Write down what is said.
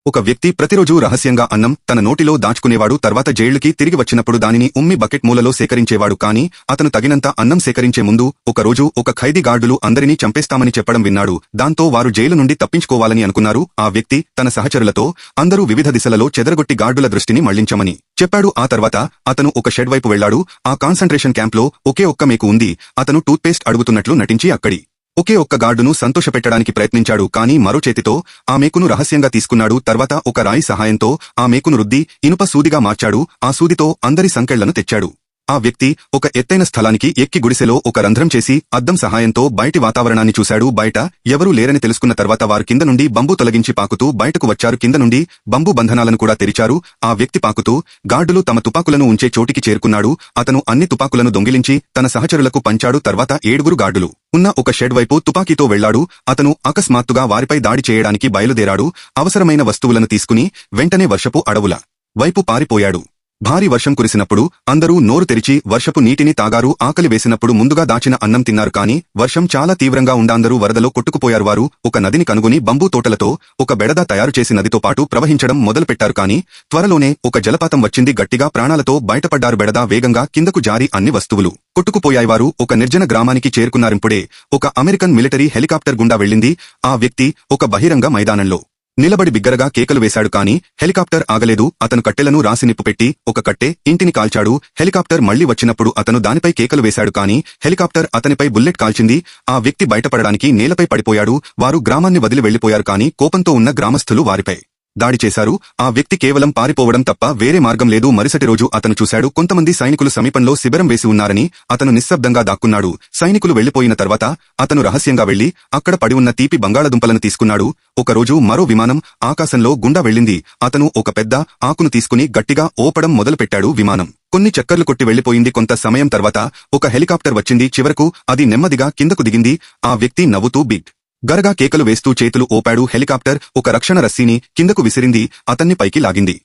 ఒక వ్యక్తి ప్రతిరోజూ రహస్యంగా అన్నం తన నోటిలో దాచుకునేవాడు. తర్వాత జైళ్లుకి తిరిగి వచ్చినప్పుడు దానిని ఉమ్మి బకెట్ మూలలో సేకరించేవాడు. కానీ అతను తగినంత అన్నం సేకరించే ముందు ఒక రోజు ఒక ఖైదీ గార్డులు అందరినీ చంపేస్తామని చెప్పడం విన్నాడు. దాంతో వారు జైలు నుండి తప్పించుకోవాలని అనుకున్నారు. ఆ వ్యక్తి తన సహచరులతో అందరూ వివిధ దిశలలో చెదరగొట్టి గార్డుల దృష్టిని మళ్లించమని చెప్పాడు. ఆ తర్వాత అతను ఒక షెడ్ వైపు వెళ్లాడు. ఆ కాన్సంట్రేషన్ క్యాంప్లో ఒకే ఒక్క మేకు ఉంది. అతను టూత్పేస్ట్ అడుగుతున్నట్లు నటించి అక్కడి ఒకే ఒక్క గార్డును సంతోషపెట్టడానికి ప్రయత్నించాడు. కానీ మరో చేతితో ఆ మేకును రహస్యంగా తీసుకున్నాడు. తర్వాత ఒక రాయి సహాయంతో ఆ మేకును రుద్ది ఇనుప సూదిగా మార్చాడు. ఆ సూదితో అందరి సంకెళ్లను తెచ్చాడు. ఆ వ్యక్తి ఒక ఎత్తైన స్థలానికి ఎక్కి గుడిసెలో ఒక రంధ్రం చేసి అద్దం సహాయంతో బయటి వాతావరణాన్ని చూశాడు. బయట ఎవరూ లేరని తెలుసుకున్న తర్వాత వారు కింద నుండి బంబు తొలగించి పాకుతూ బయటకు వచ్చారు. కింద నుండి బంబు బంధనాలను కూడా తెరిచారు. ఆ వ్యక్తి పాకుతూ గార్డులు తమ తుపాకులను ఉంచే చోటికి చేరుకున్నాడు. అతను అన్ని తుపాకులను దొంగిలించి తన సహచరులకు పంచాడు. తర్వాత 7 గార్డులు ఉన్న ఒక షెడ్ వైపు తుపాకీతో వెళ్లాడు. అతను అకస్మాత్తుగా వారిపై దాడి చేయడానికి బయలుదేరాడు. అవసరమైన వస్తువులను తీసుకుని వెంటనే వర్షపు అడవుల వైపు పారిపోయాడు. భారీ వర్షం కురిసినప్పుడు అందరూ నోరు తెరిచి వర్షపు నీటిని తాగారు. ఆకలి వేసినప్పుడు ముందుగా దాచిన అన్నం తిన్నారు. కానీ వర్షం చాలా తీవ్రంగా ఉండందరూ వరదలో కొట్టుకుపోయారు. వారు ఒక నదిని కనుగొని బంబూ తోటలతో ఒక బెడద తయారు చేసి నదితో పాటు ప్రవహించడం మొదలుపెట్టారు. కానీ త్వరలోనే ఒక జలపాతం వచ్చింది. గట్టిగా ప్రాణాలతో బయటపడ్డారు. బెడద వేగంగా కిందకు జారి అన్ని వస్తువులు కొట్టుకుపోయాయి. వారు ఒక నిర్జన గ్రామానికి చేరుకున్నారిప్పుడే ఒక అమెరికన్ మిలిటరీ హెలికాప్టర్ గుండా వెళ్ళింది. ఆ వ్యక్తి ఒక బహిరంగ మైదానంలో నిలబడి బిగ్గరగా కేకలు వేశాడు. కానీ హెలికాప్టర్ ఆగలేదు. అతను కట్టెలను రాసి నిప్పుపెట్టి ఒక కట్టె ఇంటిని కాల్చాడు. హెలికాప్టర్ మళ్లీ వచ్చినప్పుడు అతను దానిపై కేకలు వేశాడు. కానీ హెలికాప్టర్ అతనిపై బుల్లెట్ కాల్చింది. ఆ వ్యక్తి బయటపడడానికి నేలపై పడిపోయాడు. వారు గ్రామాన్ని వదిలి వెళ్లిపోయారు. కానీ కోపంతో ఉన్న గ్రామస్థులు వారిపై దాడి చేశారు. ఆ వ్యక్తి కేవలం పారిపోవడం తప్ప వేరే మార్గం లేదు. మరుసటి రోజు అతను చూశాడు కొంతమంది సైనికులు సమీపంలో శిబిరం వేసి ఉన్నారని. అతను నిశ్శబ్దంగా దాక్కున్నాడు. సైనికులు వెళ్లిపోయిన తర్వాత అతను రహస్యంగా వెళ్లి అక్కడ పడి ఉన్న తీపి బంగాళదుంపలను తీసుకున్నాడు. ఒక రోజు మరో విమానం ఆకాశంలో గుండా వెళ్ళింది. అతను ఒక పెద్ద ఆకును తీసుకుని గట్టిగా ఓపడం మొదలుపెట్టాడు. విమానం కొన్ని చక్కర్లు కొట్టి వెళ్లిపోయింది. కొంత సమయం తర్వాత ఒక హెలికాప్టర్ వచ్చింది. చివరకు అది నెమ్మదిగా కిందకు దిగింది. ఆ వ్యక్తి నవ్వుతూ బిగ్ గరగా కేకలు వేస్తూ చేతులు ఓపాడు. హెలికాప్టర్ ఒక రక్షణ రస్సీని కిందకు విసిరింది. అతన్ని పైకి లాగింది.